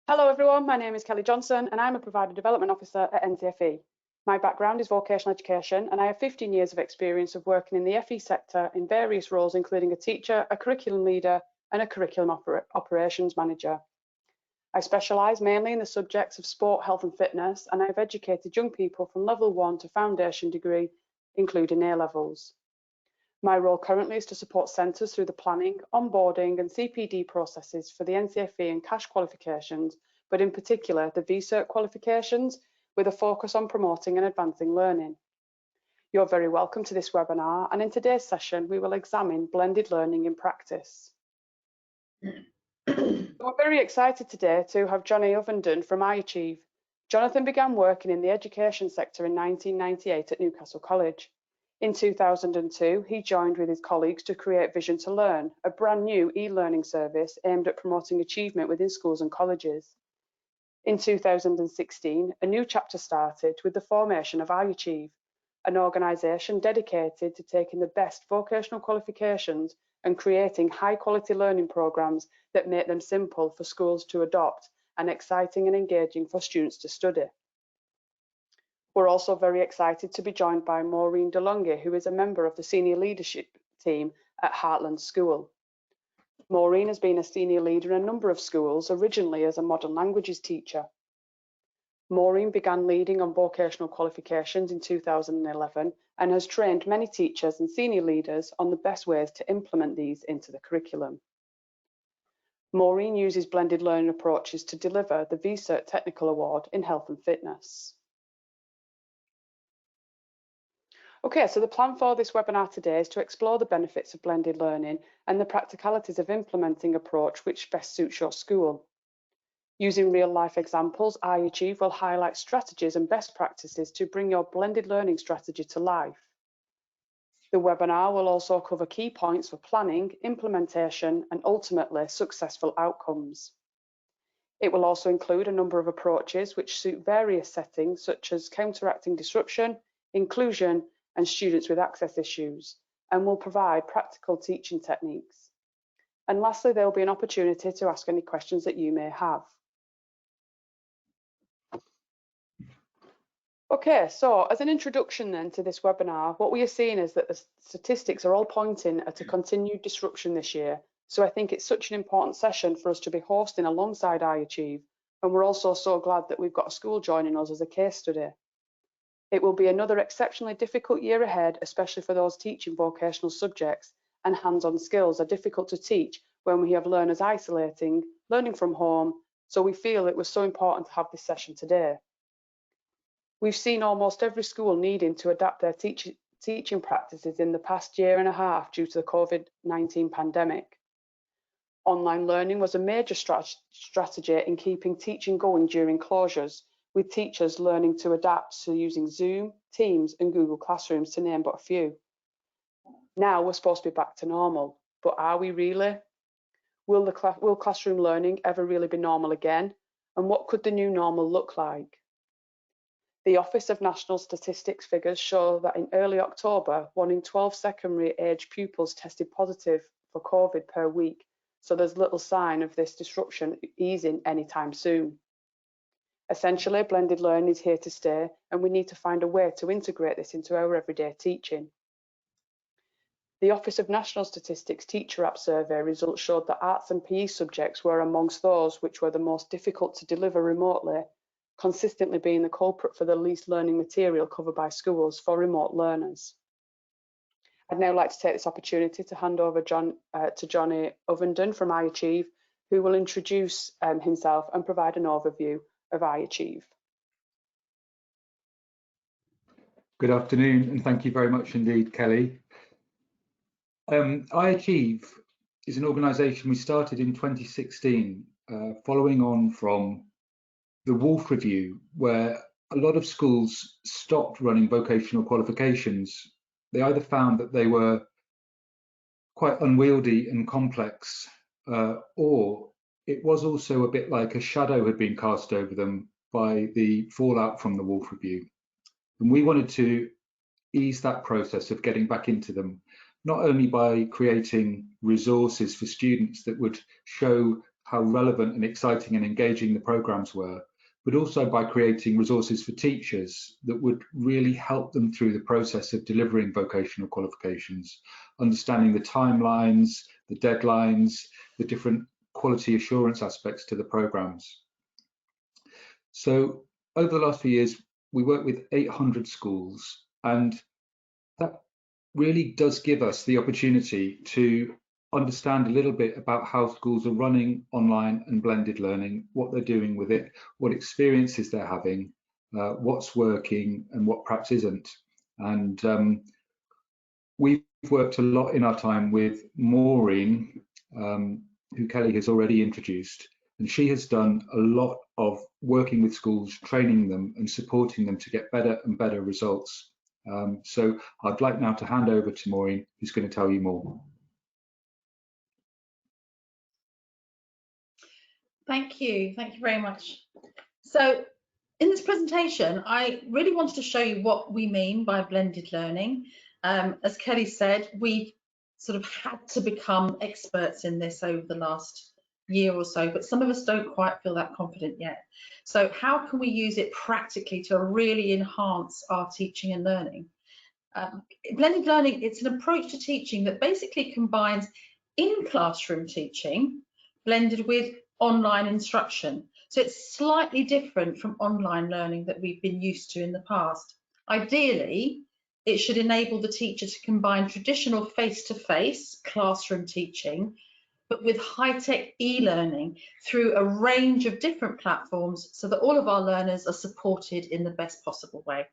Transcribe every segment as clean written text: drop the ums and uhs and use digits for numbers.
Hello everyone, my name is Kelly Johnson and I'm a Provider Development Officer at NCFE. My background is vocational education and I have 15 years of experience of working in the FE sector in various roles including a teacher, a curriculum leader and a curriculum operations manager. I specialise mainly in the subjects of sport, health and fitness, and I have educated young people from level 1 to foundation degree, including A-levels. My role currently is to support centres through the planning, onboarding and CPD processes for the NCFE and cash qualifications, but in particular the VCERT qualifications with a focus on promoting and advancing learning. You're very welcome to this webinar, and in today's session we will examine blended learning in practice. We're very excited today to have Johnny Ovenden from iAchieve. Jonathan began working in the education sector in 1998 at Newcastle College. In 2002, he joined with his colleagues to create Vision to Learn, a brand new e-learning service aimed at promoting achievement within schools and colleges. In 2016, a new chapter started with the formation of iAchieve, an organisation dedicated to taking the best vocational qualifications and creating high-quality learning programmes that make them simple for schools to adopt and exciting and engaging for students to study. We're also very excited to be joined by Maureen DeLonghi, who is a member of the senior leadership team at Heartland School. Maureen has been a senior leader in a number of schools, originally as a modern languages teacher. Maureen began leading on vocational qualifications in 2011 and has trained many teachers and senior leaders on the best ways to implement these into the curriculum. Maureen uses blended learning approaches to deliver the VCERT Technical Award in Health and Fitness. Okay, so the plan for this webinar today is to explore the benefits of blended learning and the practicalities of implementing an approach which best suits your school. Using real-life examples, iAchieve will highlight strategies and best practices to bring your blended learning strategy to life. The webinar will also cover key points for planning, implementation, and ultimately successful outcomes. It will also include a number of approaches which suit various settings such as counteracting disruption, inclusion, and students with access issues, and will provide practical teaching techniques. And lastly, there will be an opportunity to ask any questions that you may have. Okay, so as an introduction then to this webinar, what we are seeing is that the statistics are all pointing at a continued disruption this year. So I think it's such an important session for us to be hosting alongside iAchieve, and we're also so glad that we've got a school joining us as a case study. It will be another exceptionally difficult year ahead, especially for those teaching vocational subjects, and hands-on skills are difficult to teach when we have learners isolating, learning from home, so we feel it was so important to have this session today. We've seen almost every school needing to adapt their teaching practices in the past year and a half due to the COVID-19 pandemic. Online learning was a major strategy in keeping teaching going during closures, with teachers learning to adapt to using Zoom, Teams and Google Classrooms to name but a few. Now we're supposed to be back to normal, but are we really? Will classroom learning ever really be normal again? And what could the new normal look like? The Office of National Statistics figures show that in early October, 1 in 12 secondary age pupils tested positive for COVID per week, so there's little sign of this disruption easing anytime soon. Essentially, blended learning is here to stay, and we need to find a way to integrate this into our everyday teaching. The Office of National Statistics Teacher App Survey results showed that arts and PE subjects were amongst those which were the most difficult to deliver remotely, consistently being the culprit for the least learning material covered by schools for remote learners. I'd now like to take this opportunity to hand over to Johnny Ovenden from iAchieve, who will introduce himself and provide an overview of iAchieve. Good afternoon, and thank you very much indeed, Kelly. iAchieve is an organisation we started in 2016, following on from the Wolf Review, where a lot of schools stopped running vocational qualifications. They either found that they were quite unwieldy and complex, or it was also a bit like a shadow had been cast over them by the fallout from the Wolf Review. And we wanted to ease that process of getting back into them, not only by creating resources for students that would show how relevant and exciting and engaging the programs were, but also by creating resources for teachers that would really help them through the process of delivering vocational qualifications, understanding the timelines, the deadlines, the different quality assurance aspects to the programs. So over the last few years, we worked with 800 schools, and that really does give us the opportunity to understand a little bit about how schools are running online and blended learning, what they're doing with it, what experiences they're having, what's working and what perhaps isn't. And we've worked a lot in our time with Maureen, who Kelly has already introduced, and she has done a lot of working with schools, training them and supporting them to get better and better results. So I'd like now to hand over to Maureen, who's going to tell you more. Thank you very much. So in this presentation, I really wanted to show you what we mean by blended learning. As Kelly said, we sort of had to become experts in this over the last year or so, but some of us don't quite feel that confident yet. So how can we use it practically to really enhance our teaching and learning? Blended learning, it's an approach to teaching that basically combines in-classroom teaching blended with online instruction. So it's slightly different from online learning that we've been used to in the past. Ideally, it should enable the teacher to combine traditional face-to-face classroom teaching, but with high-tech e-learning through a range of different platforms so that all of our learners are supported in the best possible way.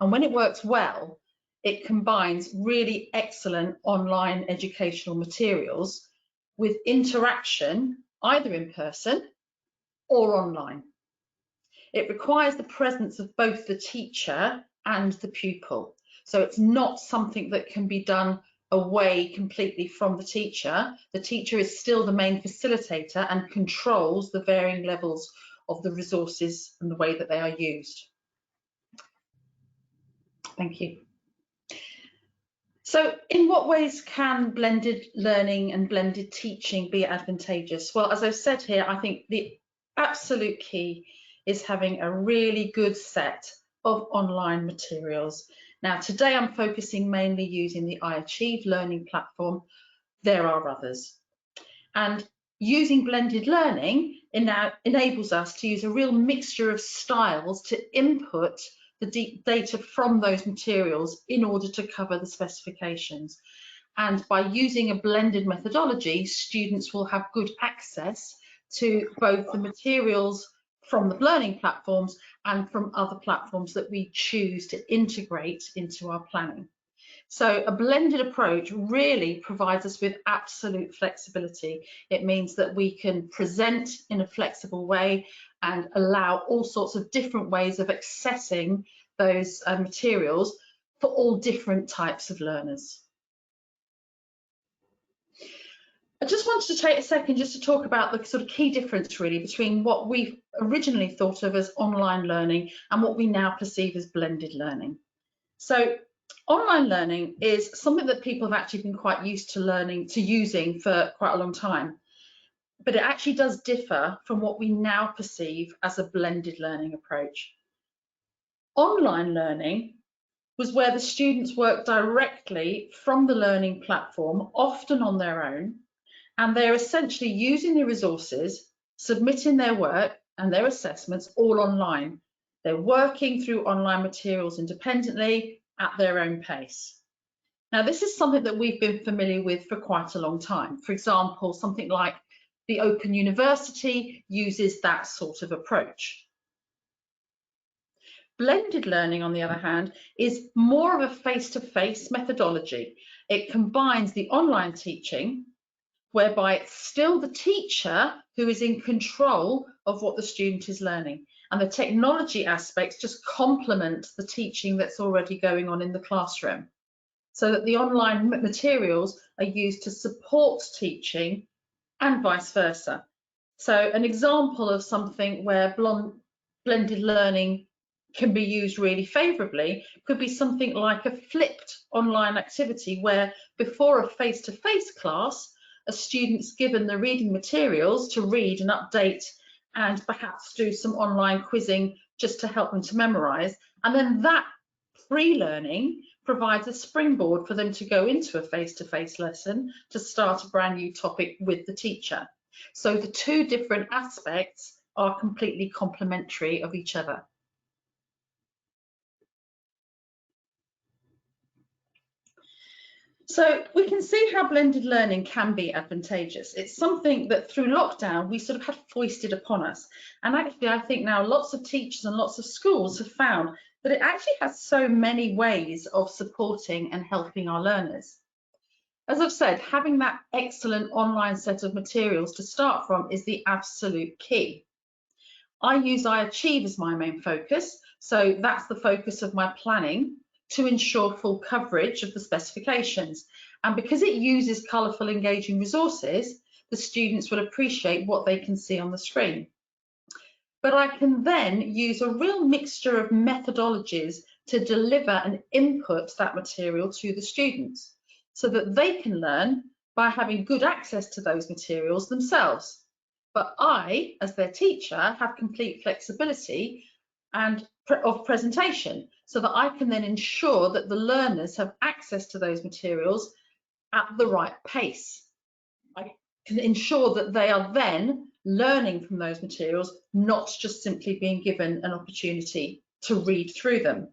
And when it works well, it combines really excellent online educational materials with interaction, either in person or online. It requires the presence of both the teacher and the pupil. So it's not something that can be done away completely from the teacher. The teacher is still the main facilitator and controls the varying levels of the resources and the way that they are used. Thank you. So in what ways can blended learning and blended teaching be advantageous? Well, as I've said here, I think the absolute key is having a really good set of online materials. Now, today I'm focusing mainly using the iAchieve learning platform. There are others. And using blended learning enables us to use a real mixture of styles to input the data from those materials in order to cover the specifications. And by using a blended methodology, students will have good access to both the materials from the learning platforms and from other platforms that we choose to integrate into our planning. So a blended approach really provides us with absolute flexibility. It means that we can present in a flexible way and allow all sorts of different ways of accessing those materials for all different types of learners. I just wanted to take a second just to talk about the sort of key difference really between what we've originally thought of as online learning and what we now perceive as blended learning. So online learning is something that people have actually been quite used to using for quite a long time, but it actually does differ from what we now perceive as a blended learning approach. Online learning was where the students work directly from the learning platform, often on their own, and they're essentially using the resources, submitting their work and their assessments all online. They're working through online materials independently at their own pace. Now, this is something that we've been familiar with for quite a long time. For example, something like the Open University uses that sort of approach. Blended learning, on the other hand, is more of a face-to-face methodology. It combines the online teaching, whereby it's still the teacher who is in control of what the student is learning, and the technology aspects just complement the teaching that's already going on in the classroom, so that the online materials are used to support teaching and vice versa. So an example of something where blended learning can be used really favourably could be something like a flipped online activity where before a face-to-face class, a student's given the reading materials to read and update and perhaps do some online quizzing just to help them to memorise. And then that pre-learning provides a springboard for them to go into a face-to-face lesson to start a brand new topic with the teacher. So the two different aspects are completely complementary of each other. So we can see how blended learning can be advantageous. It's something that through lockdown we sort of had foisted upon us. And actually I think now lots of teachers and lots of schools have found that it actually has so many ways of supporting and helping our learners. As I've said, having that excellent online set of materials to start from is the absolute key. I use iAchieve as my main focus, so that's the focus of my planning to ensure full coverage of the specifications. And because it uses colourful, engaging resources, the students will appreciate what they can see on the screen. But I can then use a real mixture of methodologies to deliver and input that material to the students so that they can learn by having good access to those materials themselves. But I, as their teacher, have complete flexibility and of presentation so that I can then ensure that the learners have access to those materials at the right pace. I can ensure that they are then learning from those materials, not just simply being given an opportunity to read through them.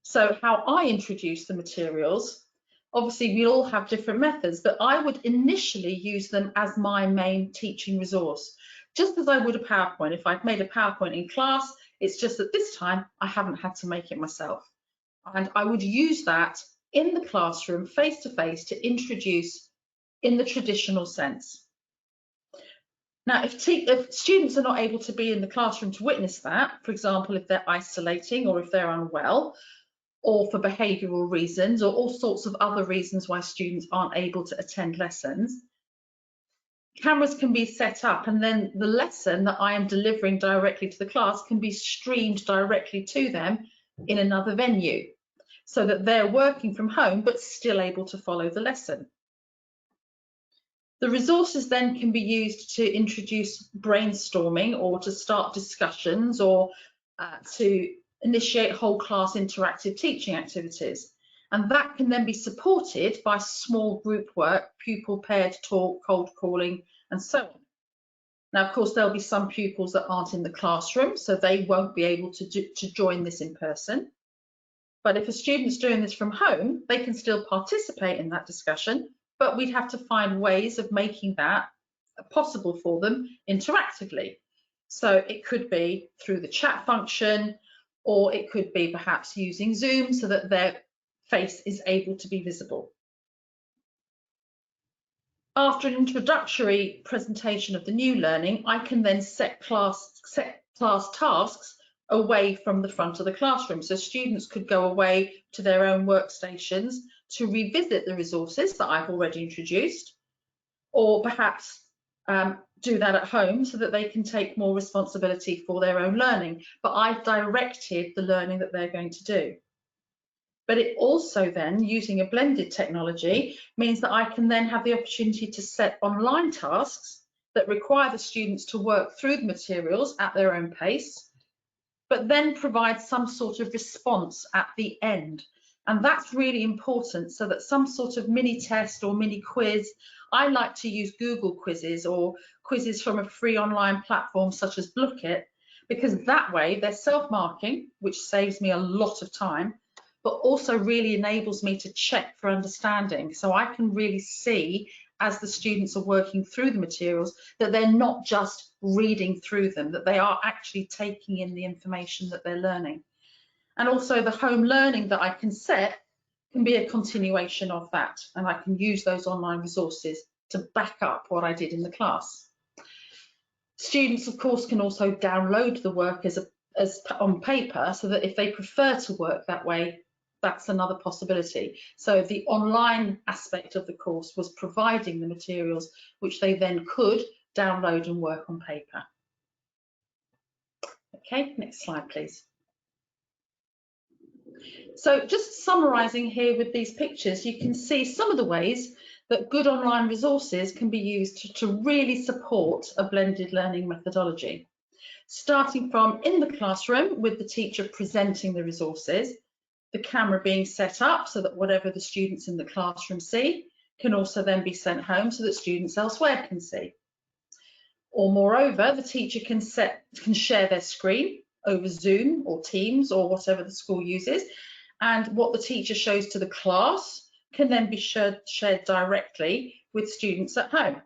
So how I introduce the materials, obviously we all have different methods, but I would initially use them as my main teaching resource, just as I would a PowerPoint. If I've made a PowerPoint in class, it's just that this time I haven't had to make it myself. And I would use that in the classroom, face to face, to introduce in the traditional sense. Now, if students are not able to be in the classroom to witness that, for example, if they're isolating or if they're unwell, or for behavioural reasons, or all sorts of other reasons why students aren't able to attend lessons, cameras can be set up and then the lesson that I am delivering directly to the class can be streamed directly to them in another venue so that they're working from home but still able to follow the lesson. The resources then can be used to introduce brainstorming or to start discussions or to initiate whole class interactive teaching activities. And that can then be supported by small group work, pupil paired talk, cold calling, and so on. Now, of course, there'll be some pupils that aren't in the classroom, so they won't be able to join this in person. But if a student's doing this from home, they can still participate in that discussion, but we'd have to find ways of making that possible for them interactively. So it could be through the chat function, or it could be perhaps using Zoom so that their face is able to be visible. After an introductory presentation of the new learning, I can then set class tasks away from the front of the classroom. So students could go away to their own workstations to revisit the resources that I've already introduced, or perhaps do that at home so that they can take more responsibility for their own learning. But I've directed the learning that they're going to do. But it also then, using a blended technology, means that I can then have the opportunity to set online tasks that require the students to work through the materials at their own pace, but then provide some sort of response at the end. And that's really important, so that some sort of mini test or mini quiz, I like to use Google quizzes or quizzes from a free online platform such as Blookit, because that way they're self-marking, which saves me a lot of time, but also really enables me to check for understanding. So I can really see, as the students are working through the materials, that they're not just reading through them, that they are actually taking in the information that they're learning. And also the home learning that I can set can be a continuation of that, and I can use those online resources to back up what I did in the class. Students, of course, can also download the work as on paper, so that if they prefer to work that way, that's another possibility. So the online aspect of the course was providing the materials which they then could download and work on paper. Okay, next slide, please. So just summarising here with these pictures, you can see some of the ways that good online resources can be used to really support a blended learning methodology. Starting from in the classroom with the teacher presenting the resources, the camera being set up so that whatever the students in the classroom see can also then be sent home so that students elsewhere can see. Or moreover, the teacher can share their screen over Zoom or Teams or whatever the school uses, and what the teacher shows to the class can then be shared directly with students at home.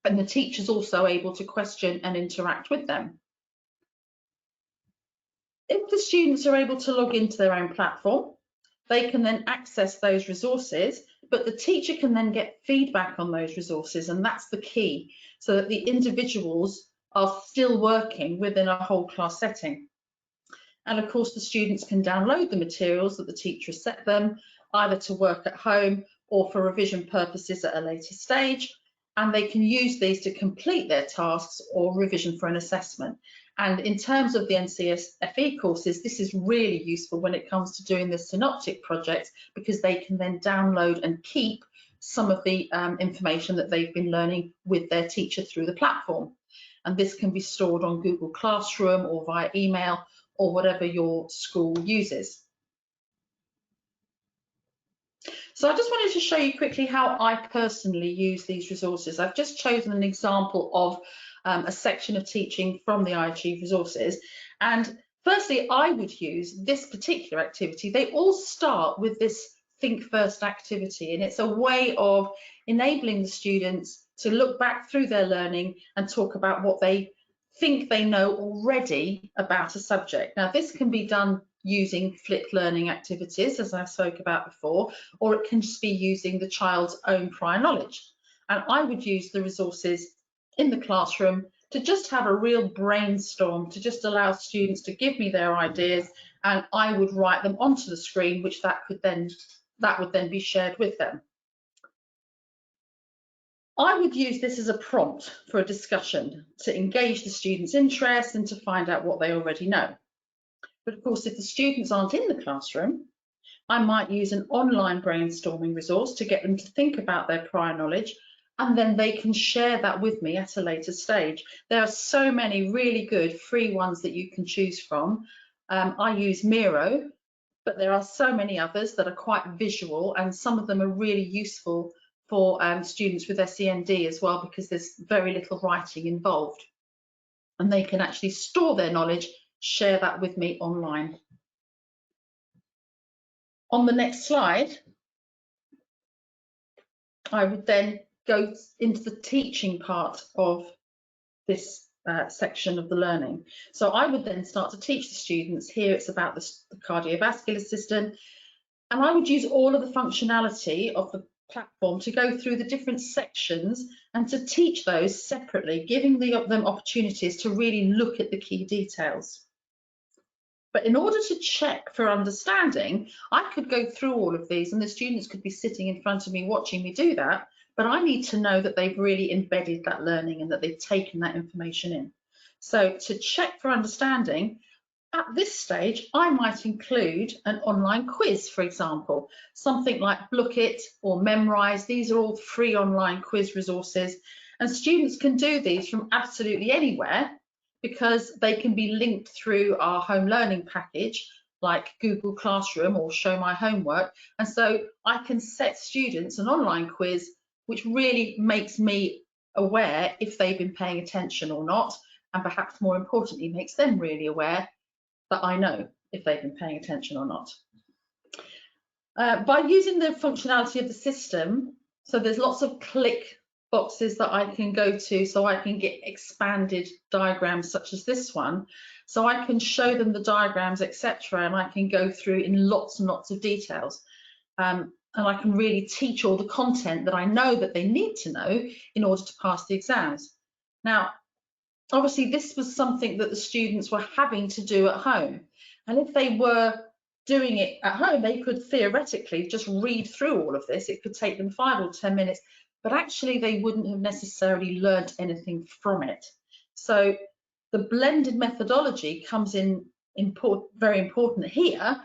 And the teacher's also able to question and interact with them. If the students are able to log into their own platform, they can then access those resources, but the teacher can then get feedback on those resources, and that's the key, so that the individuals are still working within a whole class setting. And of course, the students can download the materials that the teacher has set them, either to work at home or for revision purposes at a later stage, and they can use these to complete their tasks or revision for an assessment. And in terms of the NCFE courses, this is really useful when it comes to doing the synoptic projects, because they can then download and keep some of the information that they've been learning with their teacher through the platform. And this can be stored on Google Classroom or via email or whatever your school uses. So I just wanted to show you quickly how I personally use these resources. I've just chosen an example of a section of teaching from the iAchieve resources. And firstly, I would use this particular activity. They all start with this Think First activity, and it's a way of enabling the students to look back through their learning and talk about what they think they know already about a subject. Now, this can be done using flipped learning activities, as I spoke about before, or it can just be using the child's own prior knowledge. And I would use the resources in the classroom to just have a real brainstorm, to just allow students to give me their ideas, and I would write them onto the screen, which that would then be shared with them. I would use this as a prompt for a discussion to engage the students' interest and to find out what they already know. But of course, if the students aren't in the classroom, I might use an online brainstorming resource to get them to think about their prior knowledge, and then they can share that with me at a later stage. There are so many really good free ones that you can choose from. I use Miro, but there are so many others that are quite visual, and some of them are really useful for students with SEND as well, because there's very little writing involved. And they can actually store their knowledge, share that with me online. On the next slide, I would then go into the teaching part of this section of the learning. So I would then start to teach the students. Here it's about the cardiovascular system, and I would use all of the functionality of the platform to go through the different sections and to teach those separately, giving them opportunities to really look at the key details. But in order to check for understanding, I could go through all of these and the students could be sitting in front of me watching me do that, but I need to know that they've really embedded that learning and that they've taken that information in. So to check for understanding, at this stage, I might include an online quiz, for example, something like Blookit or Memrise. These are all free online quiz resources, and students can do these from absolutely anywhere because they can be linked through our home learning package like Google Classroom or Show My Homework. And so I can set students an online quiz, which really makes me aware if they've been paying attention or not, and perhaps more importantly, makes them really aware that I know if they've been paying attention or not. By using the functionality of the system, so there's lots of click boxes that I can go to, so I can get expanded diagrams such as this one. So I can show them the diagrams, etc., and I can go through in lots and lots of details. And I can really teach all the content that I know that they need to know in order to pass the exams. Now, obviously, this was something that the students were having to do at home. And if they were doing it at home, they could theoretically just read through all of this. It could take them 5 or 10 minutes, but actually they wouldn't have necessarily learnt anything from it. So the blended methodology comes in very important here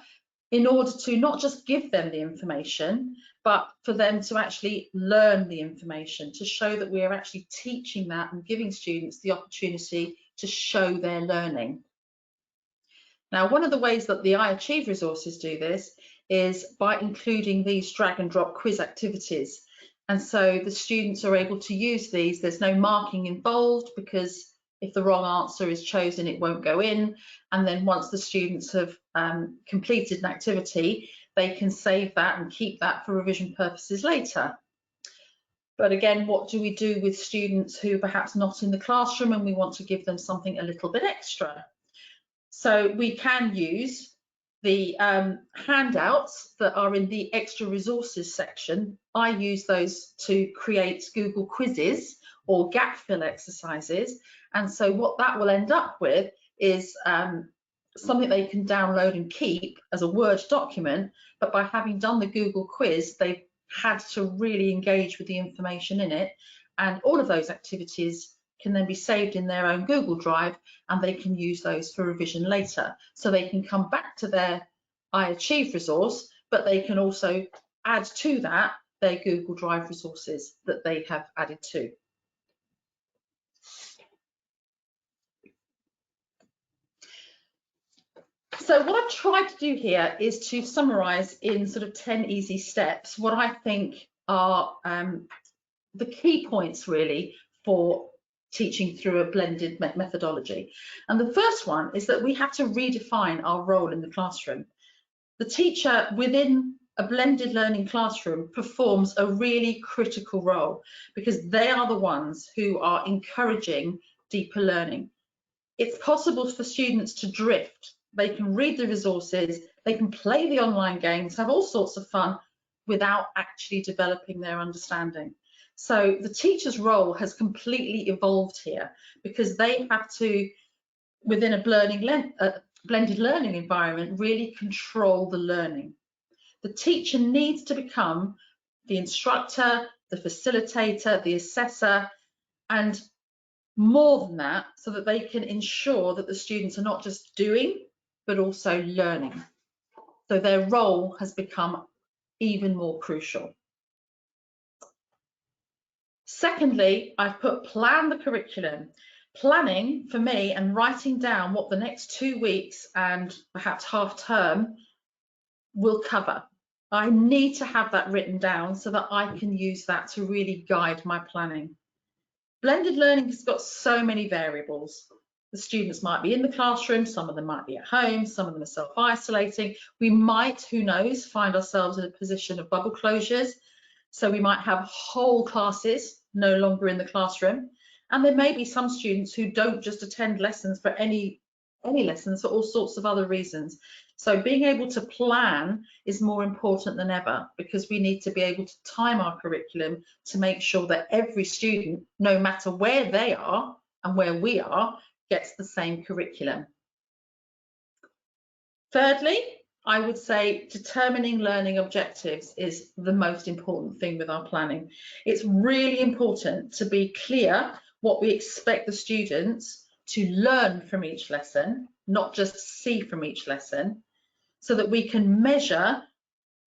in order to not just give them the information, but for them to actually learn the information, to show that we are actually teaching that and giving students the opportunity to show their learning. Now, one of the ways that the iAchieve resources do this is by including these drag and drop quiz activities. And so the students are able to use these. There's no marking involved, because if the wrong answer is chosen, it won't go in. And then once the students have completed an activity, they can save that and keep that for revision purposes later. But again, what do we do with students who are perhaps not in the classroom and we want to give them something a little bit extra? So we can use the handouts that are in the extra resources section. I use those to create Google quizzes or gap fill exercises. And so what that will end up with is something they can download and keep as a Word document, but by having done the Google quiz, they've had to really engage with the information in it. And all of those activities can then be saved in their own Google Drive, and they can use those for revision later. So they can come back to their iAchieve resource, but they can also add to that their Google Drive resources that they have added to. So what I've tried to do here is to summarize in sort of 10 easy steps what I think are the key points really for teaching through a blended methodology. And the first one is that we have to redefine our role in the classroom. The teacher within a blended learning classroom performs a really critical role, because they are the ones who are encouraging deeper learning. It's possible for students to drift. They can read the resources, they can play the online games, have all sorts of fun without actually developing their understanding. So the teacher's role has completely evolved here, because they have to, within a blended learning environment, really control the learning. The teacher needs to become the instructor, the facilitator, the assessor, and more than that, so that they can ensure that the students are not just doing, but also learning. So their role has become even more crucial. Secondly, I've put plan the curriculum. Planning for me and writing down what the next 2 weeks and perhaps half term will cover. I need to have that written down so that I can use that to really guide my planning. Blended learning has got so many variables. The students might be in the classroom, some of them might be at home, some of them are self-isolating. We might, who knows, find ourselves in a position of bubble closures. So we might have whole classes no longer in the classroom. And there may be some students who don't just attend lessons for any lessons, for all sorts of other reasons. So being able to plan is more important than ever, because we need to be able to time our curriculum to make sure that every student, no matter where they are and where we are, gets the same curriculum. Thirdly, I would say determining learning objectives is the most important thing with our planning. It's really important to be clear what we expect the students to learn from each lesson, not just see from each lesson, so that we can measure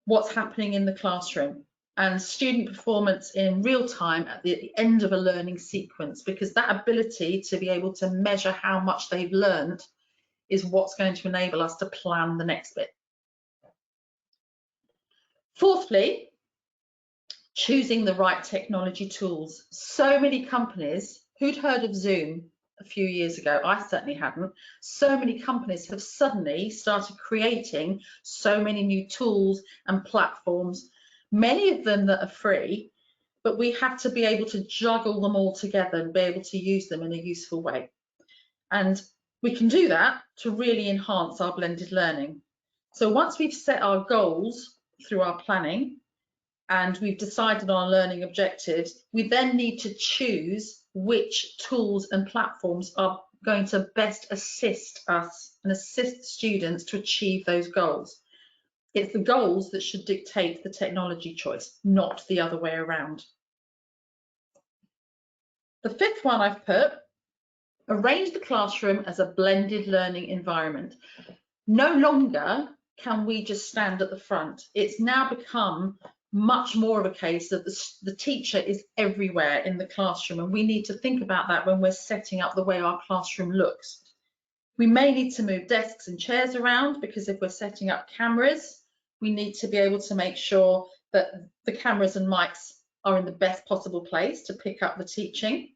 what's happening in the classroom and student performance in real time at the end of a learning sequence, because that ability to be able to measure how much they've learned is what's going to enable us to plan the next bit. Fourthly, choosing the right technology tools. So many companies who'd heard of Zoom a few years ago, I certainly hadn't, so many companies have suddenly started creating so many new tools and platforms, many of them that are free, but we have to be able to juggle them all together and be able to use them in a useful way. And we can do that to really enhance our blended learning. So once we've set our goals through our planning and we've decided on our learning objectives, we then need to choose which tools and platforms are going to best assist us and assist students to achieve those goals. It's the goals that should dictate the technology choice, not the other way around. The fifth one I've put, arrange the classroom as a blended learning environment. No longer can we just stand at the front. It's now become much more of a case that the teacher is everywhere in the classroom, and we need to think about that when we're setting up the way our classroom looks. We may need to move desks and chairs around, because if we're setting up cameras, we need to be able to make sure that the cameras and mics are in the best possible place to pick up the teaching.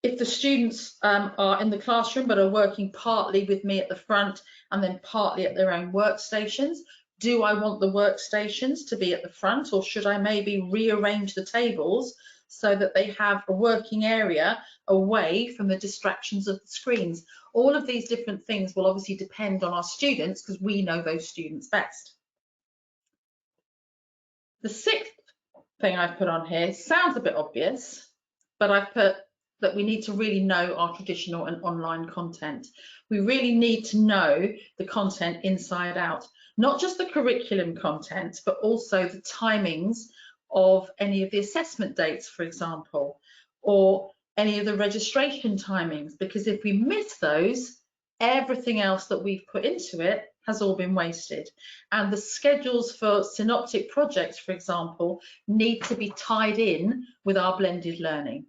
If the students are in the classroom but are working partly with me at the front and then partly at their own workstations, do I want the workstations to be at the front, or should I maybe rearrange the tables so that they have a working area away from the distractions of the screens? All of these different things will obviously depend on our students, because we know those students best. The sixth thing I've put on here sounds a bit obvious, but I've put that we need to really know our traditional and online content. We really need to know the content inside out, not just the curriculum content, but also the timings of any of the assessment dates, for example, or any of the registration timings, because if we miss those, everything else that we've put into it has all been wasted. And the schedules for synoptic projects, for example, need to be tied in with our blended learning.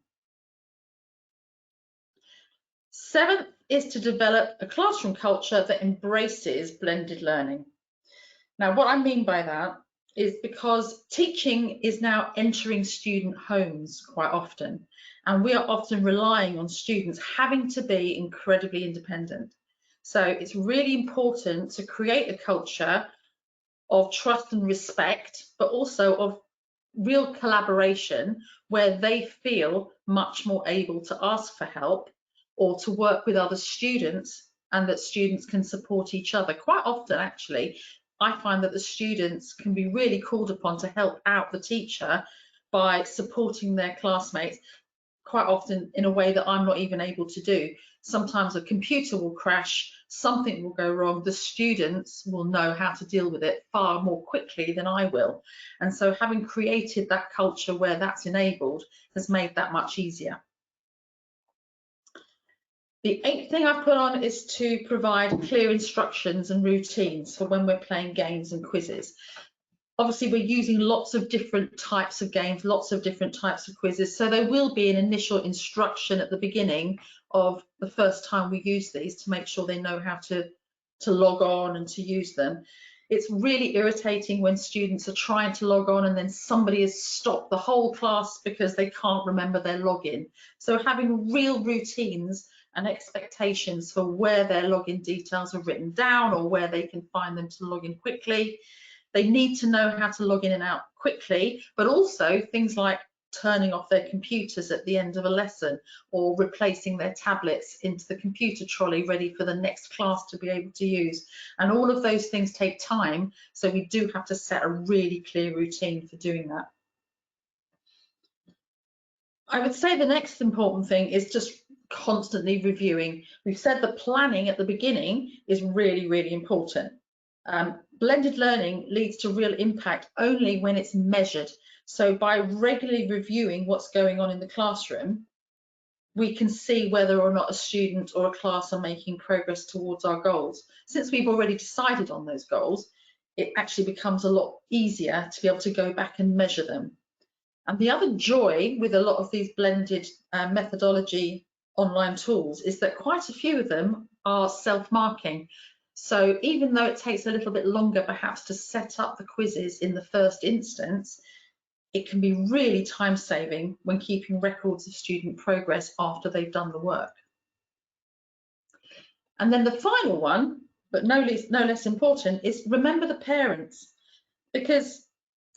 Seventh is to develop a classroom culture that embraces blended learning. Now, what I mean by that is because teaching is now entering student homes quite often, and we are often relying on students having to be incredibly independent. So it's really important to create a culture of trust and respect, but also of real collaboration, where they feel much more able to ask for help or to work with other students, and that students can support each other. Quite often, actually, I find that the students can be really called upon to help out the teacher by supporting their classmates, quite often in a way that I'm not even able to do. Sometimes a computer will crash, something will go wrong, the students will know how to deal with it far more quickly than I will. And so having created that culture where that's enabled has made that much easier. The eighth thing I've put on is to provide clear instructions and routines for when we're playing games and quizzes. Obviously, we're using lots of different types of games, lots of different types of quizzes, so there will be an initial instruction at the beginning of the first time we use these to make sure they know how to log on and to use them. It's really irritating when students are trying to log on and then somebody has stopped the whole class because they can't remember their login. So having real routines and expectations for where their login details are written down, or where they can find them to log in quickly. They need to know how to log in and out quickly, but also things like turning off their computers at the end of a lesson, or replacing their tablets into the computer trolley ready for the next class to be able to use. And all of those things take time, so we do have to set a really clear routine for doing that. I would say the next important thing is just constantly reviewing. We've said that planning at the beginning is really, really important. Blended learning leads to real impact only when it's measured. So by regularly reviewing what's going on in the classroom, we can see whether or not a student or a class are making progress towards our goals. Since we've already decided on those goals, it actually becomes a lot easier to be able to go back and measure them. And the other joy with a lot of these blended methodology online tools is that quite a few of them are self-marking. So even though it takes a little bit longer perhaps to set up the quizzes in the first instance, it can be really time-saving when keeping records of student progress after they've done the work. And then the final one, but no less important, is remember the parents, because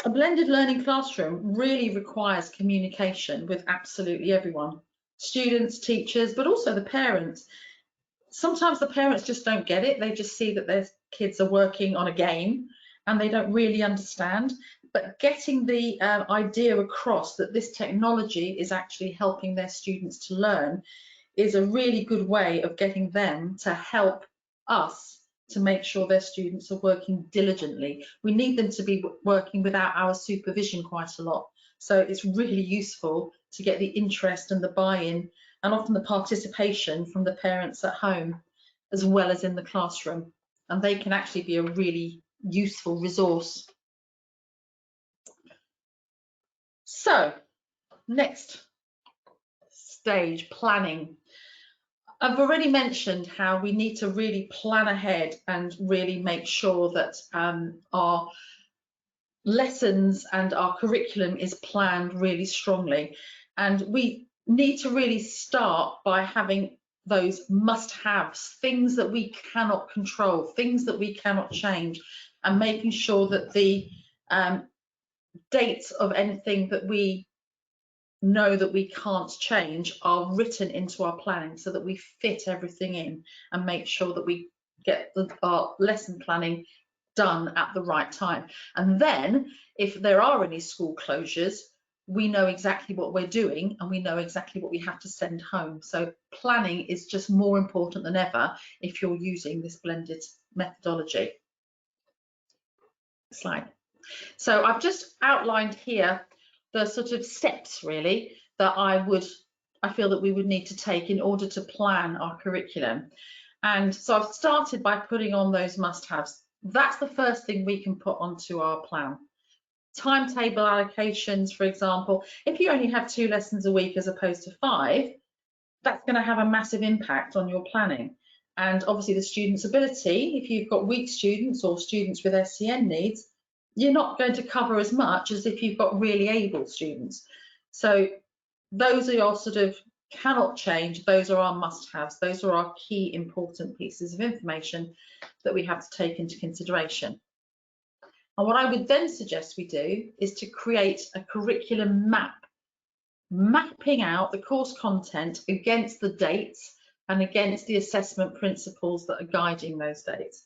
a blended learning classroom really requires communication with absolutely everyone, students, teachers, but also the parents. Sometimes the parents just don't get it. They just see that their kids are working on a game and they don't really understand. But getting the idea across that this technology is actually helping their students to learn is a really good way of getting them to help us to make sure their students are working diligently. We need them to be working without our supervision quite a lot. So it's really useful to get the interest and the buy-in, and often the participation from the parents at home as well as in the classroom. And they can actually be a really useful resource. So next stage, planning. I've already mentioned how we need to really plan ahead and really make sure that our lessons and our curriculum is planned really strongly. And we need to really start by having those must-haves, things that we cannot control, things that we cannot change, and making sure that the dates of anything that we know that we can't change are written into our planning so that we fit everything in and make sure that we get our lesson planning done at the right time. And then if there are any school closures, we know exactly what we're doing and we know exactly what we have to send home. So planning is just more important than ever if you're using this blended methodology. Slide. So I've just outlined here the sort of steps really that I feel that we would need to take in order to plan our curriculum. And so I've started by putting on those must-haves. That's the first thing we can put onto our plan. Timetable allocations, for example, if you only have 2 lessons a week as opposed to 5, that's going to have a massive impact on your planning. And obviously the student's ability, if you've got weak students or students with SEN needs, you're not going to cover as much as if you've got really able students. So those are your sort of cannot change, those are our must-haves, those are our key important pieces of information that we have to take into consideration. And what I would then suggest we do is to create a curriculum map, mapping out the course content against the dates and against the assessment principles that are guiding those dates,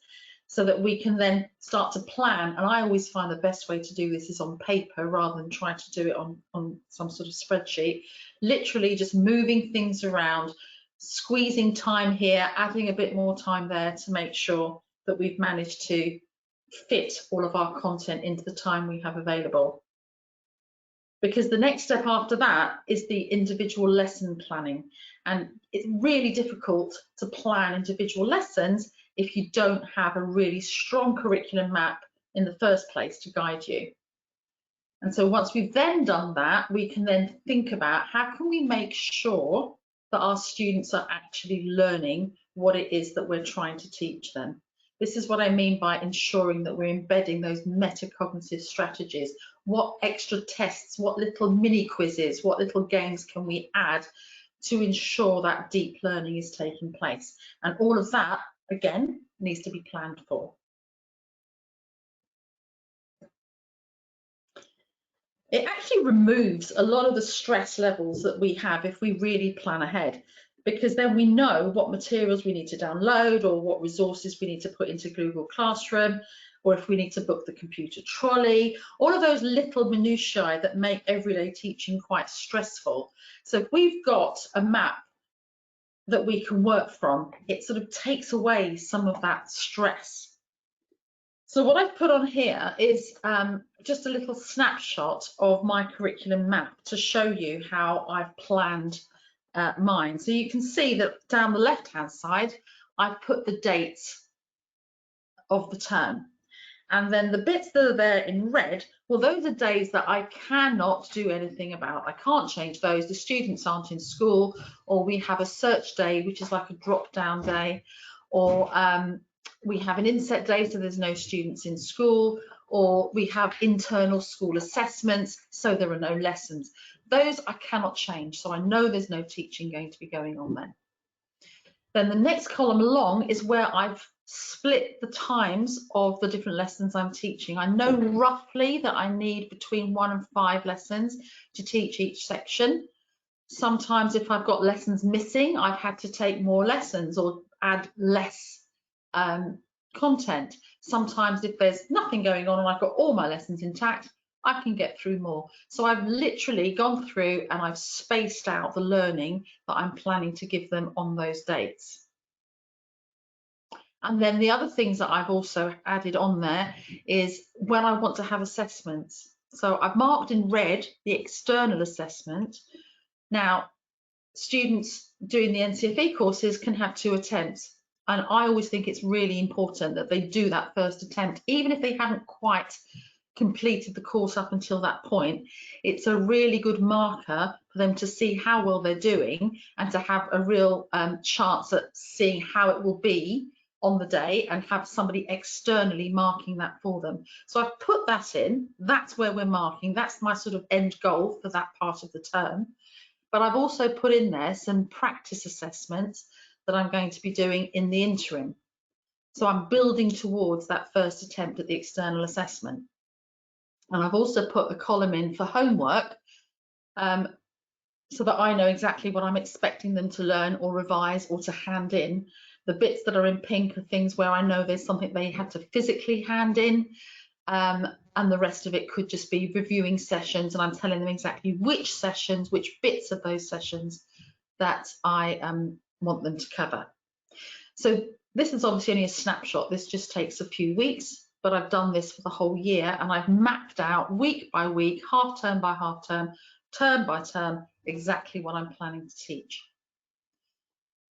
so that we can then start to plan. And I always find the best way to do this is on paper rather than try to do it on some sort of spreadsheet. Literally just moving things around, squeezing time here, adding a bit more time there to make sure that we've managed to fit all of our content into the time we have available. Because the next step after that is the individual lesson planning. And it's really difficult to plan individual lessons if you don't have a really strong curriculum map in the first place to guide you. And so once we've then done that, we can then think about how can we make sure that our students are actually learning what it is that we're trying to teach them. This is what I mean by ensuring that we're embedding those metacognitive strategies. What extra tests, what little mini quizzes, what little games can we add to ensure that deep learning is taking place? And all of that, again, needs to be planned for. It actually removes a lot of the stress levels that we have if we really plan ahead, because then we know what materials we need to download or what resources we need to put into Google Classroom, or if we need to book the computer trolley, all of those little minutiae that make everyday teaching quite stressful. So if we've got a map that we can work from, it sort of takes away some of that stress. So what I've put on here is just a little snapshot of my curriculum map to show you how I've planned mine. So you can see that down the left-hand side, I've put the dates of the term. And then the bits that are there in red, well, those are days that I cannot do anything about. I can't change those. The students aren't in school, or we have a search day, which is like a drop-down day, or we have an inset day, so there's no students in school, or we have internal school assessments, so there are no lessons. Those I cannot change, so I know there's no teaching going to be going on then. Then the next column along is where I've split the times of the different lessons I'm teaching. I know roughly that I need between 1 and 5 lessons to teach each section. Sometimes if I've got lessons missing, I've had to take more lessons or add less content. Sometimes if there's nothing going on and I've got all my lessons intact, I can get through more. So I've literally gone through and I've spaced out the learning that I'm planning to give them on those dates. And then the other things that I've also added on there is when I want to have assessments. So I've marked in red the external assessment. Now, students doing the NCFE courses can have 2 attempts. And I always think it's really important that they do that first attempt, even if they haven't quite completed the course up until that point, it's a really good marker for them to see how well they're doing and to have a real chance at seeing how it will be on the day and have somebody externally marking that for them. So I've put that in, that's where we're marking, that's my sort of end goal for that part of the term. But I've also put in there some practice assessments that I'm going to be doing in the interim. So I'm building towards that first attempt at the external assessment. And I've also put a column in for homework so that I know exactly what I'm expecting them to learn or revise or to hand in. The bits that are in pink are things where I know there's something they had to physically hand in, and the rest of it could just be reviewing sessions, and I'm telling them exactly which sessions, which bits of those sessions that I want them to cover. So this is obviously only a snapshot. This just takes a few weeks, but I've done this for the whole year, and I've mapped out week by week, half term by half term, term by term, exactly what I'm planning to teach.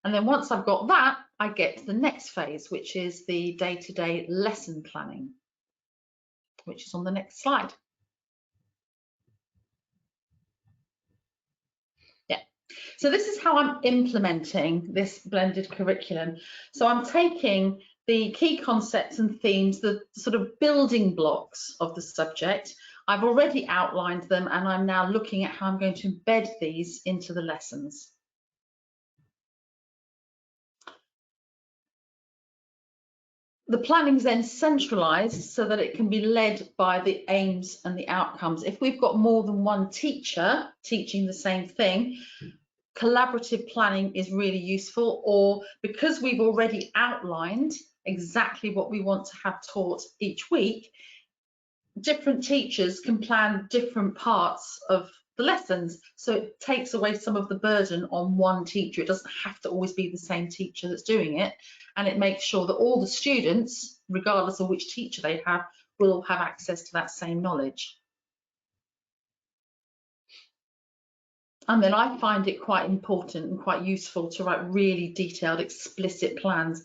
And then once I've got that, I get to the next phase, which is the day-to-day lesson planning, which is on the next slide. Yeah, so this is how I'm implementing this blended curriculum. So I'm taking the key concepts and themes, the sort of building blocks of the subject. I've already outlined them, and I'm now looking at how I'm going to embed these into the lessons. The planning is then centralised so that it can be led by the aims and the outcomes. If we've got more than one teacher teaching the same thing, collaborative planning is really useful, or because we've already outlined exactly what we want to have taught each week, different teachers can plan different parts of the lessons, so it takes away some of the burden on one teacher. It doesn't have to always be the same teacher that's doing it, and it makes sure that all the students, regardless of which teacher they have, will have access to that same knowledge. And then I find it quite important and quite useful to write really detailed, explicit plans,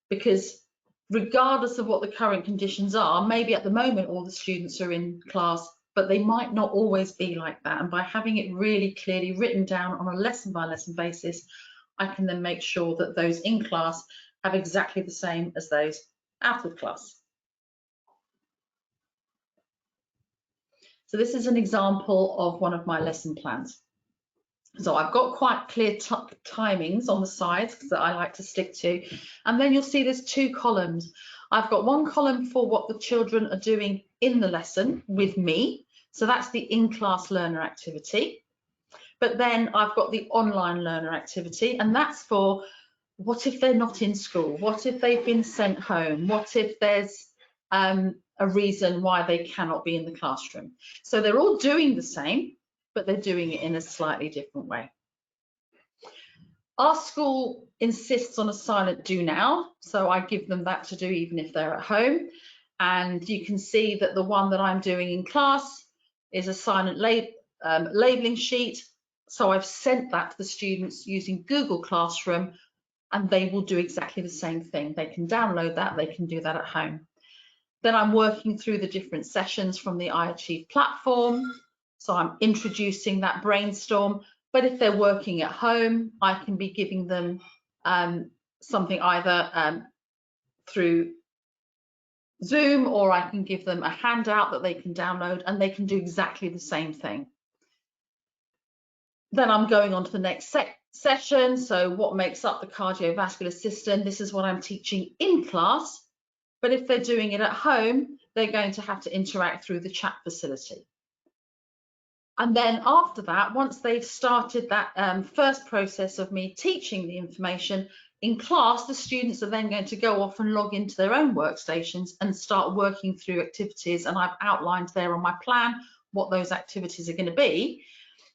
because regardless of what the current conditions are, maybe at the moment all the students are in class, but they might not always be like that. And by having it really clearly written down on a lesson by lesson basis, I can then make sure that those in class have exactly the same as those out of class. So this is an example of one of my lesson plans. So I've got quite clear timings on the sides that I like to stick to. And then you'll see there's two columns. I've got one column for what the children are doing in the lesson with me. So that's the in-class learner activity. But then I've got the online learner activity, and that's for what if they're not in school? What if they've been sent home? What if there's a reason why they cannot be in the classroom? So they're all doing the same, but they're doing it in a slightly different way. Our school insists on a silent do now, so I give them that to do even if they're at home. And you can see that the one that I'm doing in class is a silent labelling sheet. So I've sent that to the students using Google Classroom, and they will do exactly the same thing. They can download that, they can do that at home. Then I'm working through the different sessions from the iAchieve platform. So I'm introducing that brainstorm, but if they're working at home, I can be giving them something either through Zoom, or I can give them a handout that they can download, and they can do exactly the same thing. Then I'm going on to the next session. So what makes up the cardiovascular system? This is what I'm teaching in class, but if they're doing it at home, they're going to have to interact through the chat facility. And then after that, once they've started that first process of me teaching the information in class, the students are then going to go off and log into their own workstations and start working through activities. And I've outlined there on my plan what those activities are going to be.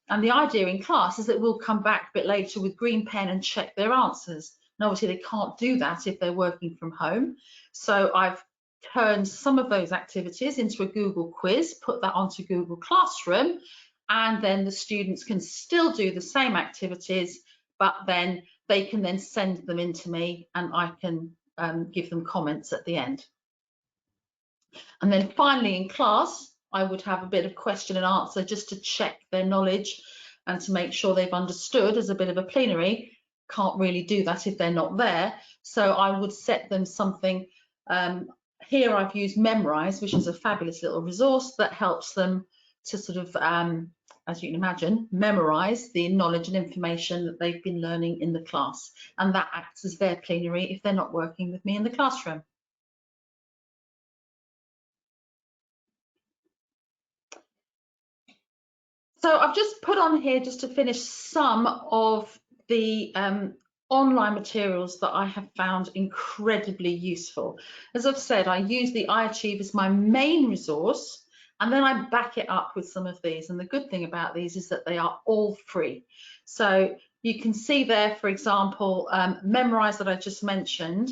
And the idea in class is that we'll come back a bit later with green pen and check their answers. And obviously they can't do that if they're working from home. So I've turned some of those activities into a Google quiz, put that onto Google Classroom, and then the students can still do the same activities, but then they can then send them in to me, and I can give them comments at the end. And then finally in class, I would have a bit of question and answer just to check their knowledge and to make sure they've understood as a bit of a plenary. Can't really do that if they're not there. So I would set them something. Here I've used Memrise, which is a fabulous little resource that helps them to sort of, as you can imagine, memorise the knowledge and information that they've been learning in the class. And that acts as their plenary if they're not working with me in the classroom. So I've just put on here, just to finish, some of the online materials that I have found incredibly useful. As I've said, I use the iAchieve as my main resource, and then I back it up with some of these. And the good thing about these is that they are all free. So you can see there, for example, Memrise that I just mentioned.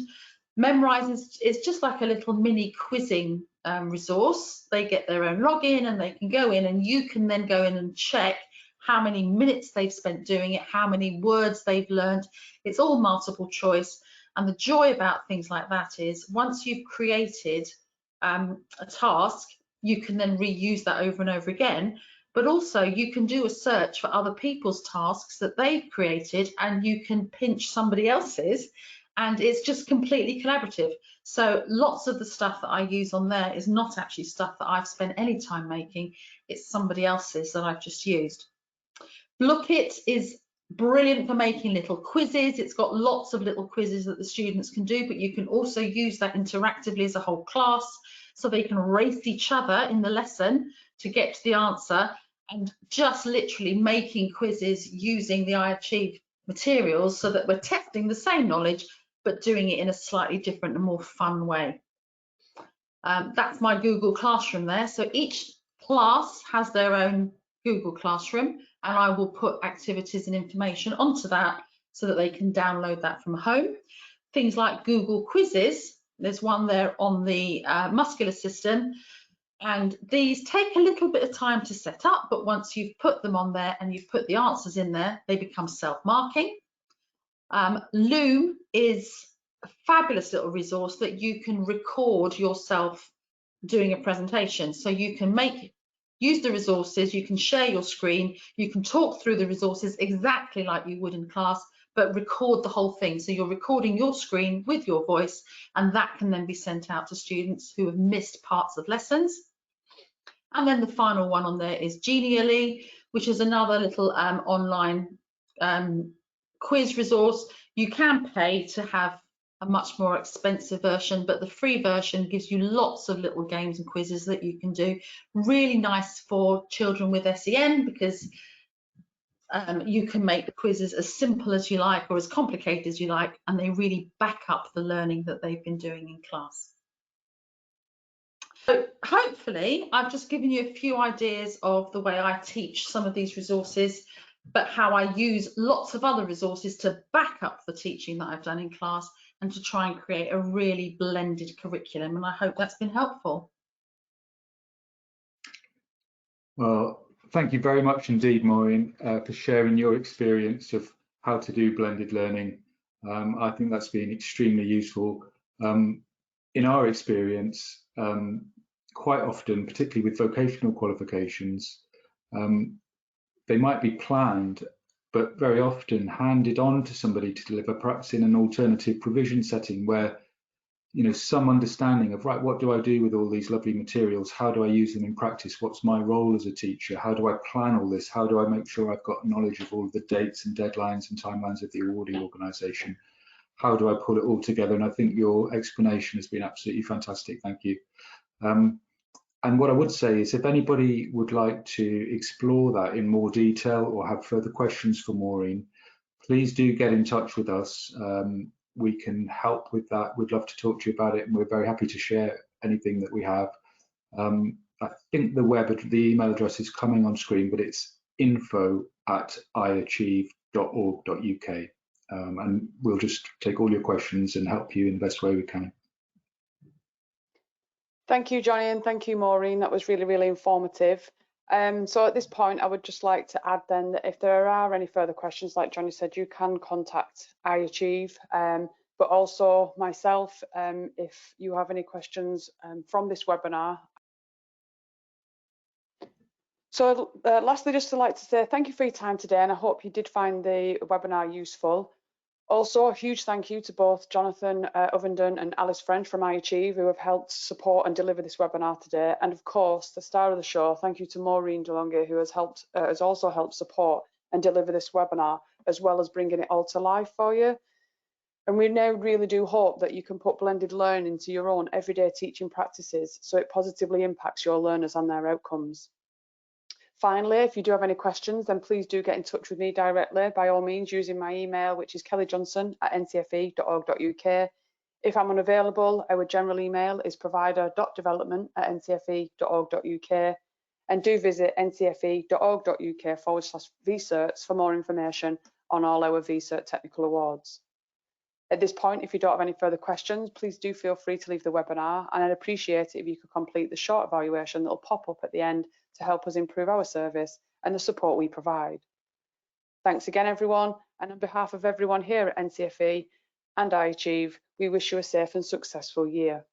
Memrise is just like a little mini quizzing resource. They get their own login and they can go in, and you can then go in and check how many minutes they've spent doing it, how many words they've learned. It's all multiple choice. And the joy about things like that is once you've created a task, you can then reuse that over and over again. But also you can do a search for other people's tasks that they've created, and you can pinch somebody else's, and it's just completely collaborative. So lots of the stuff that I use on there is not actually stuff that I've spent any time making. It's somebody else's that I've just used. Blookit is brilliant for making little quizzes. It's got lots of little quizzes that the students can do, but you can also use that interactively as a whole class, so they can race each other in the lesson to get to the answer, and just literally making quizzes using the iAchieve materials so that we're testing the same knowledge but doing it in a slightly different and more fun way. That's my Google Classroom there. So each class has their own Google Classroom, and I will put activities and information onto that so that they can download that from home. Things like Google Quizzes, there's one there on the muscular system, and these take a little bit of time to set up, but once you've put them on there and you've put the answers in there, they become self-marking. Loom is a fabulous little resource that you can record yourself doing a presentation. So you can use the resources, you can share your screen, you can talk through the resources exactly like you would in class, but record the whole thing. So you're recording your screen with your voice, and that can then be sent out to students who have missed parts of lessons. And then the final one on there is Genially, which is another little online quiz resource. You can pay to have a much more expensive version, but the free version gives you lots of little games and quizzes that you can do. Really nice for children with SEN, because you can make the quizzes as simple as you like or as complicated as you like, and they really back up the learning that they've been doing in class. So hopefully I've just given you a few ideas of the way I teach some of these resources, but how I use lots of other resources to back up the teaching that I've done in class and to try and create a really blended curriculum. And I hope that's been helpful. Well, thank you very much indeed, Maureen, for sharing your experience of how to do blended learning. I think that's been extremely useful. In our experience, quite often, particularly with vocational qualifications, they might be planned, but very often handed on to somebody to deliver, perhaps in an alternative provision setting where, you know, some understanding of, right, what do I do with all these lovely materials? How do I use them in practice? What's my role as a teacher? How do I plan all this? How do I make sure I've got knowledge of all of the dates and deadlines and timelines of the awarding organisation? How do I pull it all together? And I think your explanation has been absolutely fantastic. Thank you. And what I would say is, if anybody would like to explore that in more detail or have further questions for Maureen, please do get in touch with us. We can help with that. We'd love to talk to you about it, and we're very happy to share anything that we have. I think the email address is coming on screen, but it's info@iachieve.org.uk. And we'll just take all your questions and help you in the best way we can. Thank you, Johnny, and thank you, Maureen. That was really, really informative. So at this point, I would just like to add then that if there are any further questions, like Johnny said, you can contact iAchieve, but also myself, if you have any questions from this webinar. So lastly, just to like to say thank you for your time today, and I hope you did find the webinar useful. Also, a huge thank you to both Jonathan Ovenden and Alice French from iAchieve, who have helped support and deliver this webinar today. And of course, the star of the show, thank you to Maureen DeLonghi, who has also helped support and deliver this webinar, as well as bringing it all to life for you. And we now really do hope that you can put blended learning into your own everyday teaching practices so it positively impacts your learners and their outcomes. Finally, if you do have any questions, then please do get in touch with me directly, by all means, using my email, which is kellyjohnson@ncfe.org.uk. If I'm unavailable, our general email is provider.development@ncfe.org.uk. And do visit ncfe.org.uk/vcerts for more information on all our vCert technical awards. At this point, if you don't have any further questions, please do feel free to leave the webinar, and I'd appreciate it if you could complete the short evaluation that will pop up at the end to help us improve our service and the support we provide. Thanks again, everyone, and on behalf of everyone here at NCFE and iAchieve, we wish you a safe and successful year.